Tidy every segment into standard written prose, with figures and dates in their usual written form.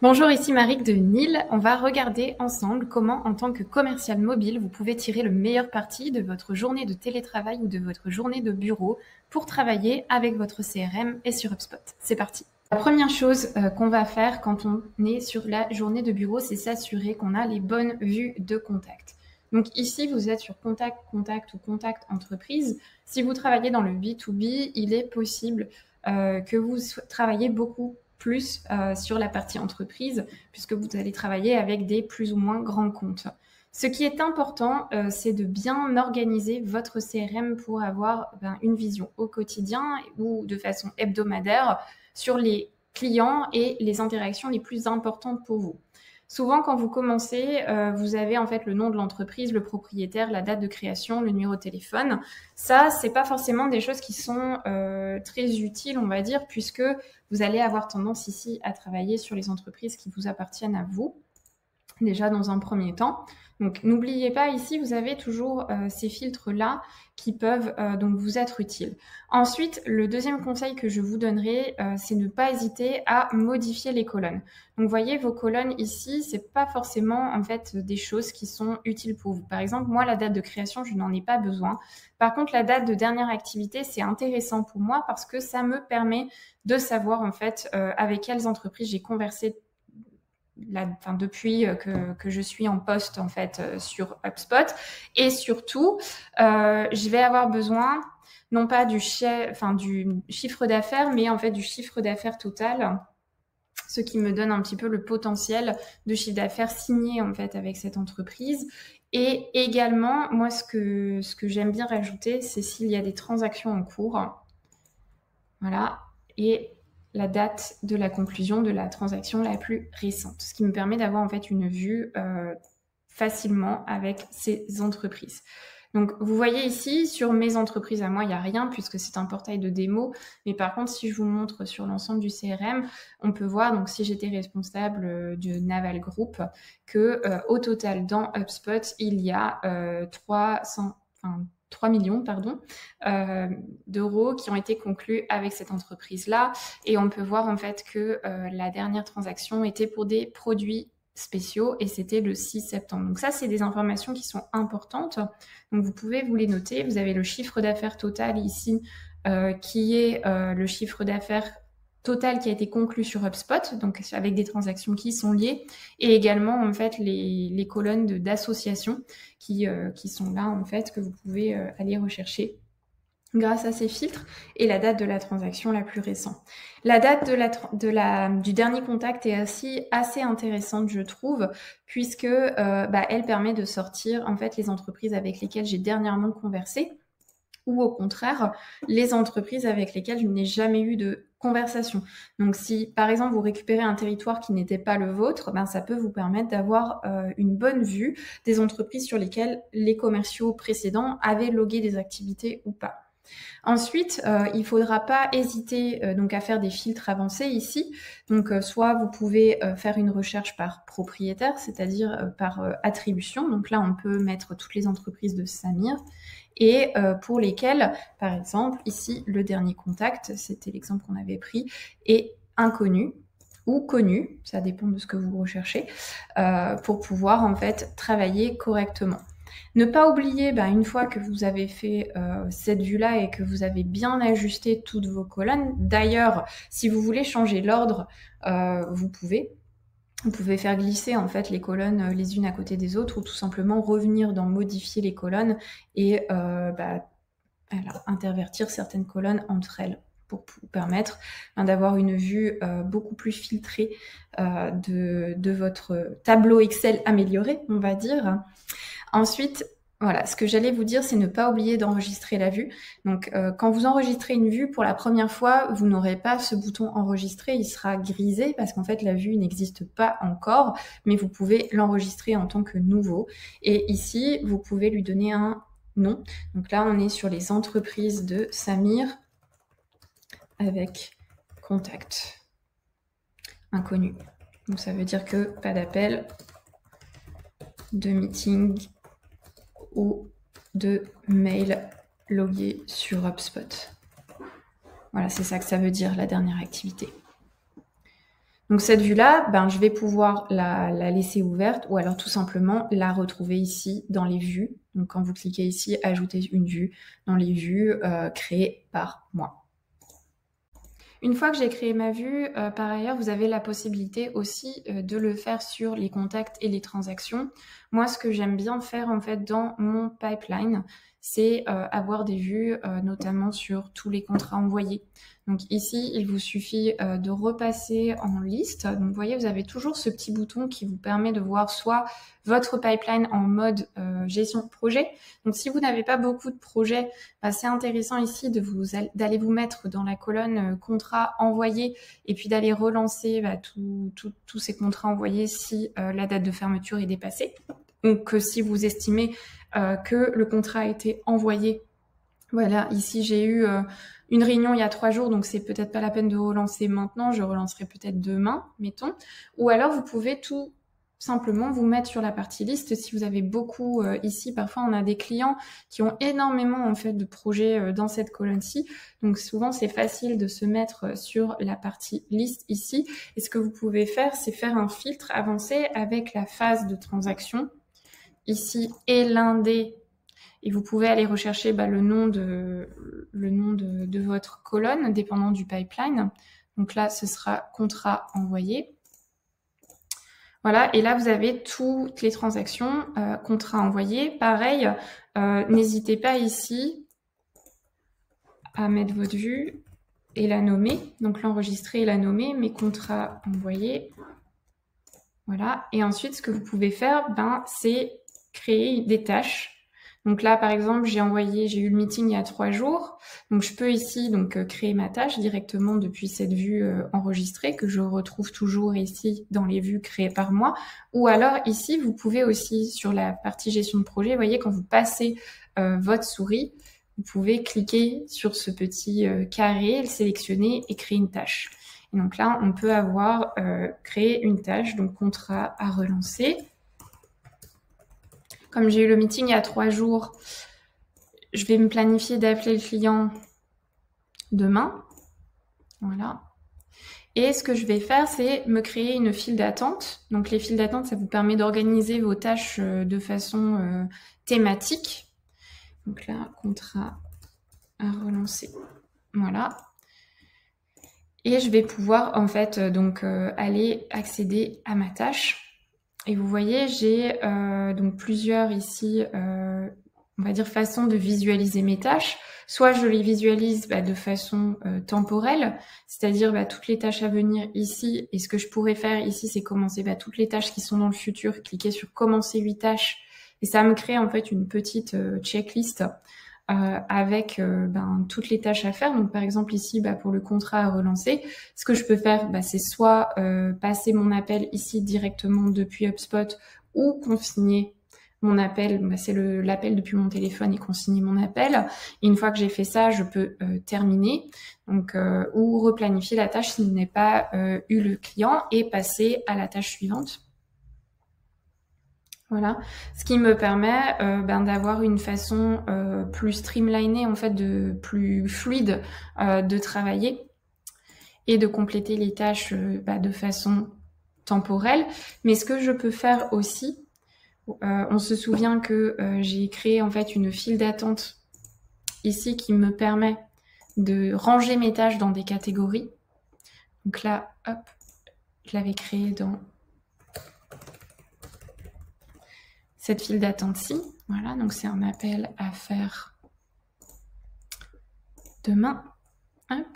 Bonjour, ici Marie de Nil. On va regarder ensemble comment, en tant que commercial mobile, vous pouvez tirer le meilleur parti de votre journée de télétravail ou de votre journée de bureau pour travailler avec votre CRM et sur HubSpot. C'est parti. La première chose qu'on va faire quand on est sur la journée de bureau, c'est s'assurer qu'on a les bonnes vues de contact. Donc ici, vous êtes sur contact, contact ou contact entreprise. Si vous travaillez dans le B2B, il est possible que vous travaillez beaucoup plus sur la partie entreprise, puisque vous allez travailler avec des plus ou moins grands comptes. Ce qui est important, c'est de bien organiser votre CRM pour avoir une vision au quotidien ou de façon hebdomadaire sur les clients et les interactions les plus importantes pour vous. Souvent, quand vous commencez, vous avez en fait le nom de l'entreprise, le propriétaire, la date de création, le numéro de téléphone. Ça, c'est pas forcément des choses qui sont très utiles, on va dire, puisque vous allez avoir tendance ici à travailler sur les entreprises qui vous appartiennent à vous, déjà dans un premier temps. Donc n'oubliez pas, ici, vous avez toujours ces filtres-là qui peuvent donc vous être utiles. Ensuite, le deuxième conseil que je vous donnerai, c'est ne pas hésiter à modifier les colonnes. Donc, vous voyez, vos colonnes ici, c'est pas forcément en fait des choses qui sont utiles pour vous. Par exemple, moi, la date de création, je n'en ai pas besoin. Par contre, la date de dernière activité, c'est intéressant pour moi parce que ça me permet de savoir en fait avec quelles entreprises j'ai conversé depuis que je suis en poste en fait sur HubSpot. Et surtout, je vais avoir besoin non pas du chiffre d'affaires, mais en fait du chiffre d'affaires total, ce qui me donne un petit peu le potentiel de chiffre d'affaires signé en fait avec cette entreprise. Et également, moi, ce que j'aime bien rajouter, c'est s'il y a des transactions en cours. Voilà. Et la date de la conclusion de la transaction la plus récente, ce qui me permet d'avoir en fait une vue facilement avec ces entreprises. Donc, vous voyez ici, sur mes entreprises à moi, il n'y a rien puisque c'est un portail de démo. Mais par contre, si je vous montre sur l'ensemble du CRM, on peut voir, donc si j'étais responsable du Naval Group, que au total, dans HubSpot, il y a 3 millions d'euros qui ont été conclus avec cette entreprise-là. Et on peut voir en fait que la dernière transaction était pour des produits spéciaux et c'était le 6 septembre. Donc ça, c'est des informations qui sont importantes. Donc vous pouvez vous les noter. Vous avez le chiffre d'affaires total ici qui est le chiffre d'affaires total qui a été conclu sur HubSpot, donc avec des transactions qui sont liées, et également en fait les colonnes d'associations qui sont là en fait que vous pouvez aller rechercher grâce à ces filtres et la date de la transaction la plus récente. La date du dernier contact est assez intéressante, je trouve, puisque elle permet de sortir en fait les entreprises avec lesquelles j'ai dernièrement conversé, ou au contraire, les entreprises avec lesquelles je n'ai jamais eu de conversation. Donc si, par exemple, vous récupérez un territoire qui n'était pas le vôtre, ça peut vous permettre d'avoir une bonne vue des entreprises sur lesquelles les commerciaux précédents avaient logué des activités ou pas. Ensuite, il ne faudra pas hésiter donc à faire des filtres avancés ici. Donc, soit vous pouvez faire une recherche par propriétaire, c'est-à-dire par attribution. Donc là, on peut mettre toutes les entreprises de Samir et pour lesquelles, par exemple, ici, le dernier contact, c'était l'exemple qu'on avait pris, est inconnu ou connu, ça dépend de ce que vous recherchez, pour pouvoir en fait travailler correctement. Ne pas oublier, une fois que vous avez fait cette vue-là et que vous avez bien ajusté toutes vos colonnes, d'ailleurs, si vous voulez changer l'ordre, vous pouvez. Vous pouvez faire glisser en fait les colonnes les unes à côté des autres ou tout simplement revenir dans modifier les colonnes et intervertir certaines colonnes entre elles pour vous permettre d'avoir une vue beaucoup plus filtrée de votre tableau Excel amélioré, on va dire. Ensuite, voilà, ce que j'allais vous dire, c'est ne pas oublier d'enregistrer la vue. Donc, quand vous enregistrez une vue pour la première fois, vous n'aurez pas ce bouton enregistrer, il sera grisé parce qu'en fait, la vue n'existe pas encore, mais vous pouvez l'enregistrer en tant que nouveau. Et ici, vous pouvez lui donner un nom. Donc là, on est sur les entreprises de Samir avec contact inconnu. Donc, ça veut dire que pas d'appel, de meeting ou de mail logué sur HubSpot. Voilà, c'est ça que ça veut dire, la dernière activité. Donc cette vue-là, ben, je vais pouvoir la laisser ouverte ou alors tout simplement la retrouver ici dans les vues. Donc quand vous cliquez ici, ajouter une vue dans les vues créées par moi. Une fois que j'ai créé ma vue, par ailleurs, vous avez la possibilité aussi de le faire sur les contacts et les transactions. Moi, ce que j'aime bien faire en fait dans mon pipeline, c'est avoir des vues notamment sur tous les contrats envoyés. Donc ici, il vous suffit de repasser en liste. Donc vous voyez, vous avez toujours ce petit bouton qui vous permet de voir soit votre pipeline en mode gestion de projet. Donc si vous n'avez pas beaucoup de projets, bah, c'est intéressant ici d'aller vous mettre dans la colonne contrats envoyés et puis d'aller relancer bah, tous ces contrats envoyés si la date de fermeture est dépassée. Donc si vous estimez que le contrat a été envoyé, voilà, ici j'ai eu une réunion il y a 3 jours, donc c'est peut-être pas la peine de relancer maintenant, je relancerai peut-être demain, mettons. Ou alors vous pouvez tout simplement vous mettre sur la partie liste. Si vous avez beaucoup ici, parfois on a des clients qui ont énormément en fait de projets dans cette colonne-ci, donc souvent c'est facile de se mettre sur la partie liste ici. Et ce que vous pouvez faire, c'est faire un filtre avancé avec la phase de transaction ici et l'indé. Et vous pouvez aller rechercher bah, le nom de votre colonne, dépendant du pipeline. Donc là, ce sera contrat envoyé. Voilà, et là, vous avez toutes les transactions, contrat envoyé. Pareil, n'hésitez pas ici à mettre votre vue et la nommer. Donc l'enregistrer et la nommer, mes contrats envoyés. Voilà, et ensuite, ce que vous pouvez faire, ben, c'est créer des tâches. Donc là, par exemple, j'ai eu le meeting il y a 3 jours. Donc je peux ici donc créer ma tâche directement depuis cette vue enregistrée que je retrouve toujours ici dans les vues créées par moi. Ou alors ici, vous pouvez aussi sur la partie gestion de projet, vous voyez, quand vous passez votre souris, vous pouvez cliquer sur ce petit carré, le sélectionner et créer une tâche. Et donc là, on peut avoir créé une tâche, donc contrat à relancer. Comme j'ai eu le meeting il y a 3 jours, je vais me planifier d'appeler le client demain. Voilà. Et ce que je vais faire, c'est me créer une file d'attente. Donc les files d'attente, ça vous permet d'organiser vos tâches de façon thématique. Donc là, contrat à relancer. Voilà. Et je vais pouvoir en fait donc aller accéder à ma tâche. Et vous voyez, j'ai donc plusieurs ici, on va dire, façons de visualiser mes tâches. Soit je les visualise de façon temporelle, c'est-à-dire toutes les tâches à venir ici. Et ce que je pourrais faire ici, c'est commencer toutes les tâches qui sont dans le futur, cliquer sur commencer 8 tâches. Et ça me crée en fait une petite checklist avec toutes les tâches à faire. Donc par exemple ici, pour le contrat à relancer, ce que je peux faire, c'est soit passer mon appel ici directement depuis HubSpot ou consigner mon appel, c'est l'appel depuis mon téléphone et consigner mon appel. Et une fois que j'ai fait ça, je peux terminer donc, ou replanifier la tâche si je n'ai pas eu le client et passer à la tâche suivante. Voilà, ce qui me permet d'avoir une façon plus streamlinée, en fait, plus fluide de travailler et de compléter les tâches de façon temporelle. Mais ce que je peux faire aussi, on se souvient que j'ai créé en fait une file d'attente ici qui me permet de ranger mes tâches dans des catégories. Donc là, hop, je l'avais créé dans cette file d'attente-ci. Voilà, donc c'est un appel à faire demain. Hop.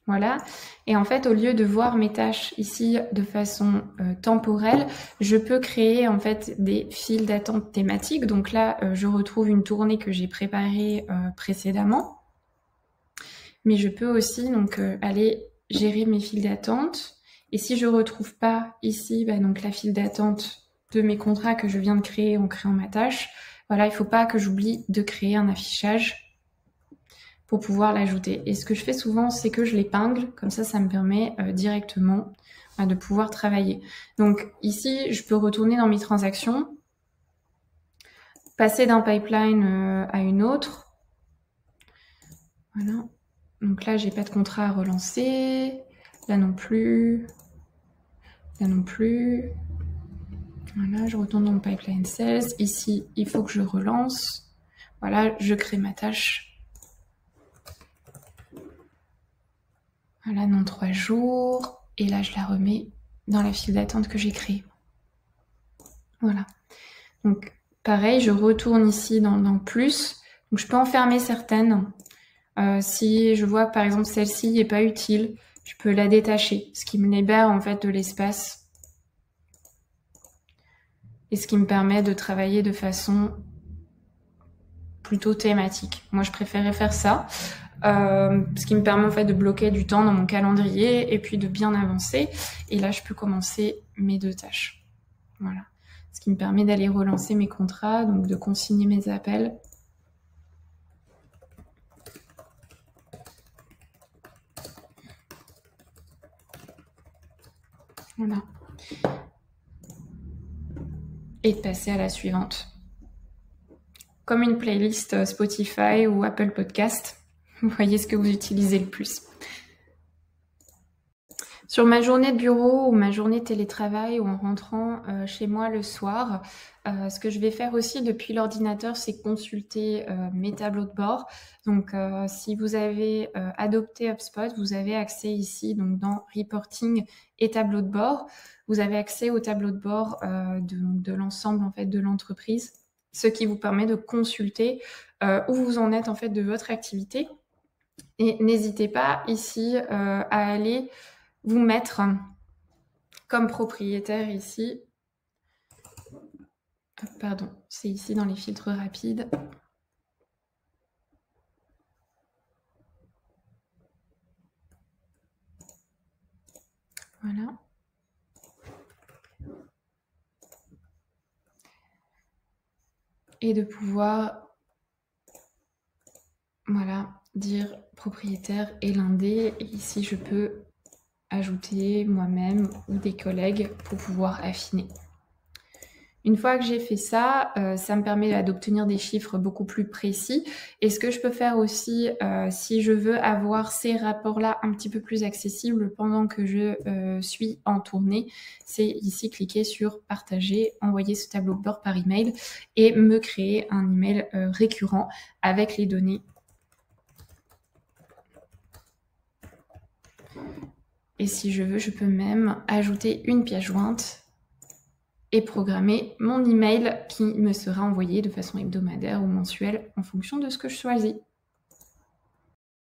Voilà. Et en fait, au lieu de voir mes tâches ici de façon temporelle, je peux créer en fait des files d'attente thématiques. Donc là, je retrouve une tournée que j'ai préparée précédemment. Mais je peux aussi donc aller gérer mes files d'attente. Et si je retrouve pas ici donc la file d'attente de mes contrats que je viens de créer en créant ma tâche, voilà, il ne faut pas que j'oublie de créer un affichage pour pouvoir l'ajouter. Et ce que je fais souvent, c'est que je l'épingle, comme ça me permet directement de pouvoir travailler. Donc ici, je peux retourner dans mes transactions, passer d'un pipeline à une autre. Voilà. Donc là, j'ai pas de contrat à relancer. Là non plus. Là non plus. Voilà, je retourne dans le pipeline sales. Ici, il faut que je relance. Voilà, je crée ma tâche. Voilà, non 3 jours. Et là, je la remets dans la file d'attente que j'ai créée. Voilà. Donc, pareil, je retourne ici dans plus. Donc, je peux en fermer certaines. Si je vois que, par exemple, celle-ci n'est pas utile, je peux la détacher. Ce qui me libère, en fait, de l'espace. Et ce qui me permet de travailler de façon plutôt thématique. Moi, je préférais faire ça. Ce qui me permet en fait de bloquer du temps dans mon calendrier et puis de bien avancer. Et là, je peux commencer mes 2 tâches. Voilà. Ce qui me permet d'aller relancer mes contrats, donc de consigner mes appels. Voilà. Et de passer à la suivante. Comme une playlist Spotify ou Apple Podcast, vous voyez ce que vous utilisez le plus. Sur ma journée de bureau ou ma journée de télétravail ou en rentrant chez moi le soir, ce que je vais faire aussi depuis l'ordinateur, c'est consulter mes tableaux de bord. Donc, si vous avez adopté HubSpot, vous avez accès ici donc dans Reporting et tableau de bord. Vous avez accès au tableau de bord de l'ensemble en fait de l'entreprise, ce qui vous permet de consulter où vous en êtes en fait de votre activité. Et n'hésitez pas ici à aller vous mettre comme propriétaire ici. Pardon, c'est ici dans les filtres rapides. Voilà. Et de pouvoir, voilà, dire propriétaire et l'indé. Et ici, je peux ajouter moi-même ou des collègues pour pouvoir affiner. Une fois que j'ai fait ça, ça me permet d'obtenir des chiffres beaucoup plus précis. Et ce que je peux faire aussi, si je veux avoir ces rapports-là un petit peu plus accessibles pendant que je suis en tournée, c'est ici cliquer sur « Partager », envoyer ce tableau de bord par email et me créer un email récurrent avec les données. Et si je veux, je peux même ajouter une pièce jointe et programmer mon email qui me sera envoyé de façon hebdomadaire ou mensuelle en fonction de ce que je choisis.